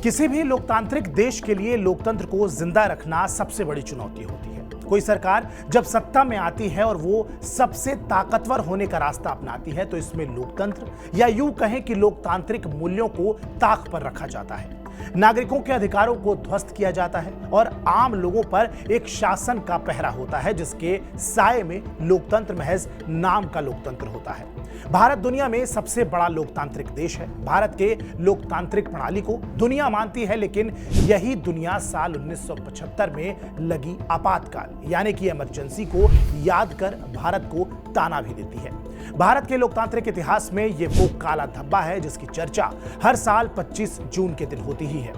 किसी भी लोकतांत्रिक देश के लिए लोकतंत्र को जिंदा रखना सबसे बड़ी चुनौती होती है। कोई सरकार जब सत्ता में आती है और वो सबसे ताकतवर होने का रास्ता अपनाती है तो इसमें लोकतंत्र या यूं कहें कि लोकतांत्रिक मूल्यों को ताक पर रखा जाता है। नागरिकों के अधिकारों को ध्वस्त किया जाता है और आम लोगों पर एक शासन का पहरा होता है जिसके साए में लोकतंत्र महज नाम का लोकतंत्र होता है। भारत दुनिया में सबसे बड़ा लोकतांत्रिक देश है। भारत के लोकतांत्रिक प्रणाली को दुनिया मानती है, लेकिन यही दुनिया साल 1975 में लगी आपातकाल यानी कि इमरजेंसी को याद कर भारत को ताना भी देती है। भारत के लोकतांत्रिक इतिहास में यह वो काला धब्बा है जिसकी चर्चा हर साल 25 जून के दिन होती ही है।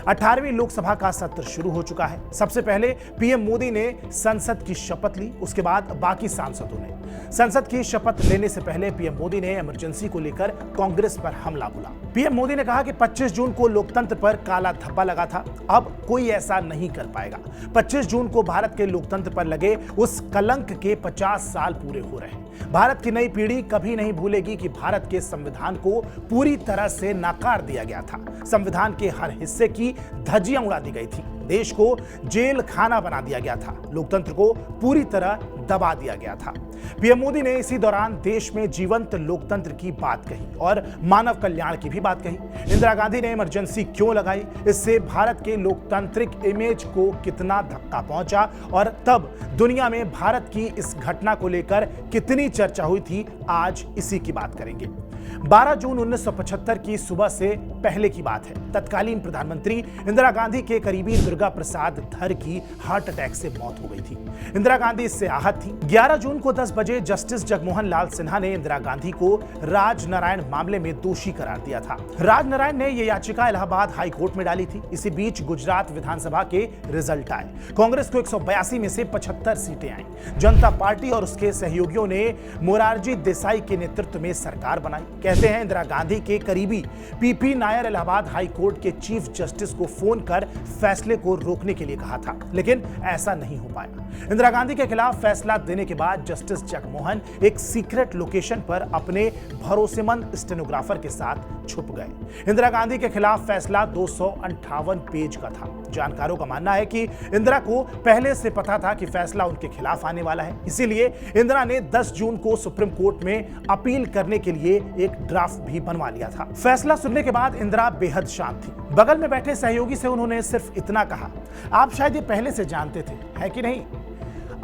18वीं लोकसभा का सत्र शुरू हो चुका है। सबसे पहले पीएम मोदी ने संसद की शपथ ली, उसके बाद बाकी सांसदों ने। संसद की शपथ लेने से पहले पीएम मोदी ने इमरजेंसी को लेकर कांग्रेस पर हमला बोला। पीएम मोदी ने कहा कि 25 जून को लोकतंत्र पर काला धब्बा लगा था, अब कोई ऐसा नहीं कर पाएगा। 25 जून को भारत के लोकतंत्र पर लगे उस कलंक के 50 साल पूरे हो रहे हैं। भारत की नई पीढ़ी कभी नहीं भूलेगी कि भारत के संविधान को पूरी तरह से नकार दिया गया था। संविधान के हर हिस्से की धज्जियां उड़ा दी गई थी। देश को जेल खाना बना दिया गया था। लोकतंत्र को पूरी तरह दबा दिया गया था। पीएम मोदी ने इसी दौरान देश में जीवंत लोकतंत्र की बात कही और मानव कल्याण की भी बात कही। इंदिरा गांधी ने इमरजेंसी क्यों लगाई, इससे भारत के लोकतांत्रिक इमेज को कितना धक्का पहुंचा और तब दुनिया में भारत की इस घटना को लेकर कितनी चर्चा हुई थी, आज इसी की बात करेंगे। 12 जून 1975 की सुबह से पहले की बात है। तत्कालीन प्रधानमंत्री इंदिरा गांधी के करीबी दुर्गा प्रसाद धर की हार्ट अटैक से मौत हो गई थी। इंदिरा गांधी इससे आहत थी। 11 जून को 10 बजे जस्टिस जगमोहन लाल सिन्हा ने इंदिरा गांधी को राजनारायण मामले में दोषी करार दिया था। राजनारायण ने यह याचिका इलाहाबाद हाई कोर्ट में डाली थी। इसी बीच गुजरात विधानसभा के रिजल्ट आए। कांग्रेस को 182 में से 75 सीटें आई। जनता पार्टी और उसके सहयोगियों ने मोरारजी देसाई के नेतृत्व में सरकार बनाई। कहते हैं इंदिरा गांधी के करीबी PP Nair Allahabad high court के चीफ जस्टिस को फोन कर फैसले को रोकने के लिए कहा था, लेकिन ऐसा नहीं हो पाया। इंदिरा गांधी के खिलाफ फैसला देने के बाद जस्टिस जगमोहन एक सीक्रेट लोकेशन पर अपने भरोसेमंद स्टेनोग्राफर के साथ छुप गए। इंदिरा गांधी के खिलाफ फैसला 258 पेज का था। जानकारों का मानना है कि इंदिरा को पहले से पता था कि फैसला उनके खिलाफ आने वाला है, इसीलिए इंदिरा ने 10 जून को सुप्रीम कोर्ट में अपील करने के लिए एक ड्राफ्ट भी बनवा लिया था। फैसला सुनने के बाद इंदिरा बेहद शांत थी। बगल में बैठे सहयोगी से उन्होंने सिर्फ इतना कहा, आप शायद ये पहले से जानते थे, है कि नहीं?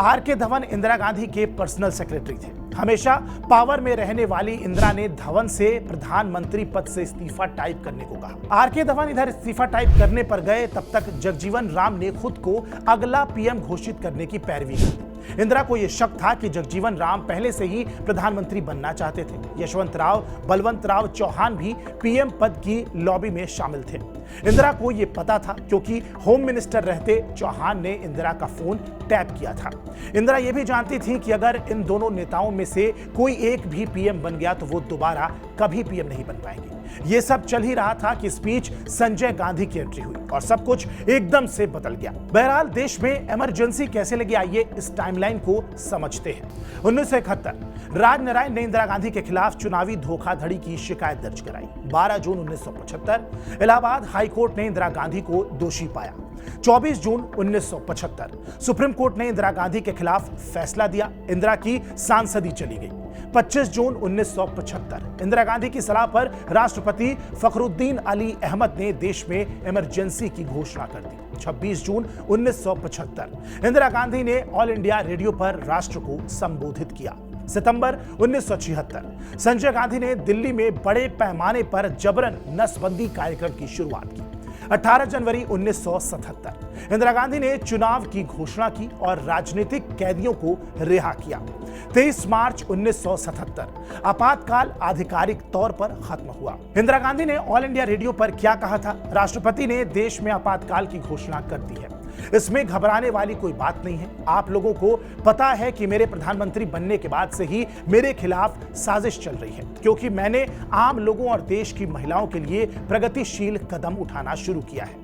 आर.के. धवन इंदिरा गांधी के पर्सनल सेक्रेटरी थे। हमेशा पावर में रहने वाली इंदिरा ने धवन से प्रधानमंत्री पद से इस्तीफा टाइप करने को कहा। आर.के. धवन इधर इस्तीफा टाइप करने पर गए, तब तक जगजीवन राम ने खुद को अगला पीएम घोषित करने की पैरवी की। इंदिरा को यह शक था कि जगजीवन राम पहले से ही प्रधानमंत्री बनना चाहते थे। यशवंतराव बलवंतराव चौहान भी पीएम पद की लॉबी में शामिल थे। इंदिरा को यह पता था क्योंकि होम मिनिस्टर रहते चौहान ने इंदिरा का फोन टैप किया था। इंदिरा यह भी जानती थी कि अगर इन दोनों नेताओं में से कोई एक भी पीएम बन गया तो वो दोबारा कभी पीएम नहीं बन पाएंगे। यह सब चल ही रहा था कि इस बीच संजय गांधी की एंट्री हुई और सब कुछ एकदम से बदल गया। बहरहाल देश में इमरजेंसी कैसे लगी, आइए इस टाइमलाइन को समझते हैं। 1971 राजनारायण ने इंदिरा गांधी के खिलाफ चुनावी धोखाधड़ी की शिकायत दर्ज कराई। 12 जून 1975 इलाहाबाद हाई कोर्ट ने इंदिरा गांधी को दोषी पाया। 24 जून 1975 सुप्रीम कोर्ट ने इंदिरा गांधी के खिलाफ फैसला दिया। इंदिरा की सांसदी चली गई। 25 जून 1975 इंदिरा गांधी की सलाह पर राष्ट्रपति फखरुद्दीन अली अहमद ने देश में इमरजेंसी की घोषणा कर दी। 26 जून 1975 इंदिरा गांधी ने ऑल इंडिया रेडियो पर राष्ट्र को संबोधित किया। सितंबर 1976 संजय गांधी ने दिल्ली में बड़े पैमाने पर जबरन नसबंदी कार्यक्रम की शुरुआत की। 18 जनवरी 1977 इंदिरा गांधी ने चुनाव की घोषणा की और राजनीतिक कैदियों को रिहा किया। 23 मार्च 1977 आपातकाल आधिकारिक तौर पर खत्म हुआ। इंदिरा गांधी ने ऑल इंडिया रेडियो पर क्या कहा था? राष्ट्रपति ने देश में आपातकाल की घोषणा कर दी है। इसमें घबराने वाली कोई बात नहीं है। आप लोगों को पता है कि मेरे प्रधानमंत्री बनने के बाद से ही मेरे खिलाफ साजिश चल रही है, क्योंकि मैंने आम लोगों और देश की महिलाओं के लिए प्रगतिशील कदम उठाना शुरू किया है।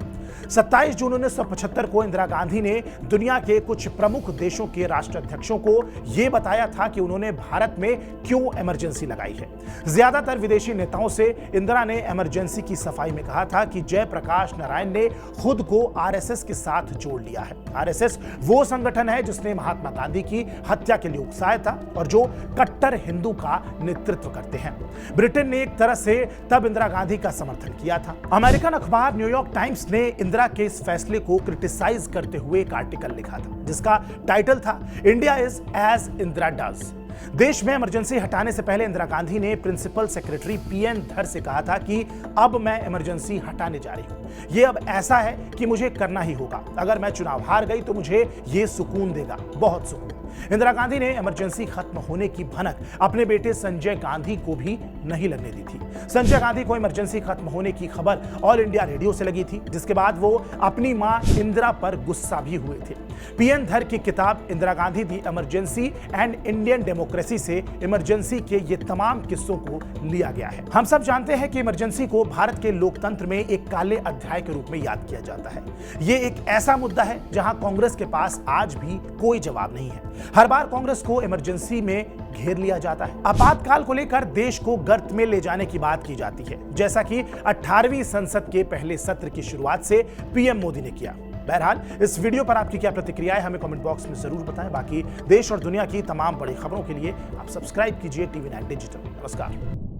27 जून 1975 को इंदिरा गांधी ने दुनिया के कुछ प्रमुख देशों के राष्ट्राध्यक्षों को यह बताया था कि उन्होंने भारत में क्यों इमरजेंसी लगाई है। ज्यादातर विदेशी नेताओं से इंदिरा ने इमरजेंसी की सफाई में कहा था कि जयप्रकाश नारायण ने खुद को आरएसएस के साथ जोड़ लिया है। आरएसएस वो संगठन है जिसने महात्मा गांधी की हत्या के लिए उकसाया था और जो कट्टर हिंदू का नेतृत्व करते हैं। ब्रिटेन ने एक तरह से तब इंदिरा गांधी का समर्थन किया था। अमेरिकन अखबार न्यूयॉर्क टाइम्स ने इंदिरा के इस फैसले को क्रिटिसाइज करते हुए एक आर्टिकल लिखा था जिसका टाइटल था India is as Indira does. देश में इमरजेंसी हटाने से पहले इंदिरा गांधी ने प्रिंसिपल सेक्रेटरी पीएन धर से कहा था कि अब मैं इमरजेंसी हटाने जा रही हूं। यह अब ऐसा है कि मुझे करना ही होगा। अगर मैं चुनाव हार गई तो मुझे यह सुकून देगा, बहुत सुकून। इंदिरा गांधी ने इमरजेंसी खत्म होने की भनक अपने बेटे संजय गांधी को भी नहीं लगने दी थी। संजय गांधी को इमरजेंसी खत्म होने की खबर ऑल इंडिया रेडियो से लगी थी, जिसके बाद वो अपनी मां इंदिरा पर गुस्सा भी हुए थे। पीएन धर की किताब इंदिरा गांधी दी इमरजेंसी एंड इंडियन डेमोक्रेसी से इमरजेंसी के ये तमाम किस्सों को लिया गया है। हम सब जानते हैं कि इमरजेंसी को भारत के लोकतंत्र में एक काले अध्याय के रूप में याद किया जाता है। ये एक ऐसा मुद्दा है जहां कांग्रेस के पास आज भी कोई जवाब नहीं है। हर बार कांग्रेस को इमरजेंसी में घेर लिया जाता है। आपातकाल को लेकर देश को गर्त में ले जाने की बात की जाती है, जैसा कि 18वीं संसद के पहले सत्र की शुरुआत से पीएम मोदी ने किया। बहरहाल इस वीडियो पर आपकी क्या प्रतिक्रिया है, हमें कमेंट बॉक्स में जरूर बताएं। बाकी देश और दुनिया की तमाम बड़ी खबरों के लिए आप सब्सक्राइब कीजिए टीवी 9 डिजिटल। नमस्कार।